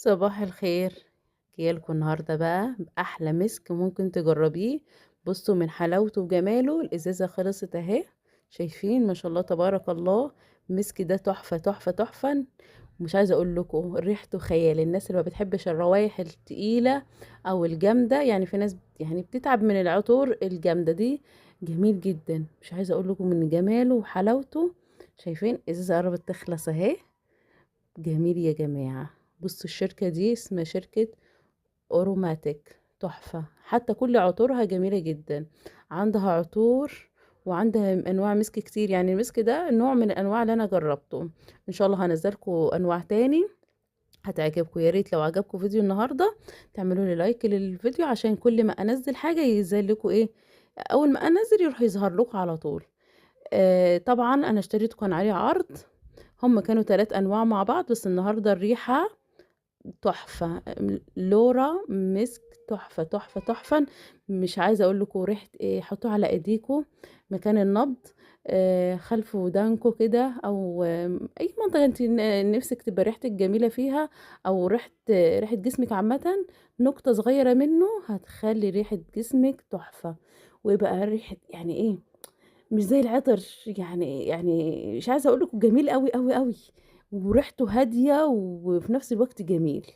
صباح الخير. جايه لكم النهارده بقى بأحلى مسك ممكن تجربيه. بصوا من حلاوته وجماله، الإزازة خلصت اهي. شايفين ما شاء الله تبارك الله. المسك ده تحفة تحفة تحفة. مش عايزة اقول لكم ريحته خيال. الناس اللي ما بتحبش الروايح التقيلة او الجامدة، يعني في ناس يعني بتتعب من العطور الجامدة دي. جميل جدا، مش عايزة اقول لكم من جماله وحلاوته. شايفين الإزازة قربت تخلص اهي. جميل يا جماعة. بصوا الشركة دي اسمها شركة أوروماتيك، تحفة. حتى كل عطورها جميلة جدا. عندها عطور وعندها انواع مسك كتير، يعني المسك ده نوع من الانواع اللي انا جربته. ان شاء الله هنزلكم انواع تاني هتعجبكم. يا ريت لو عجبكم فيديو النهارده تعملوا لي لايك للفيديو، عشان كل ما انزل حاجه ينزل لكم ايه، اول ما انزل يروح يظهر لكم على طول. طبعا انا اشتريته كان عليه عرض. هم كانوا 3 انواع مع بعض، بس النهارده الريحه تحفة. لورا مسك تحفة تحفة تحفة. مش عايزة اقول لكم ريحة ايه. حطوه على ايديكم مكان النبض، خلف ودانكم كده، او اي منطقة انت نفسك تبقى ريحتك جميلة فيها، او ريحة جسمك عامة. نقطة صغيرة منه هتخلي ريحة جسمك تحفة. ويبقى ريحة يعني ايه، مش زي العطر. يعني مش عايزة اقول لكم جميل قوي قوي قوي. وريحته هادية وفي نفس الوقت جميل.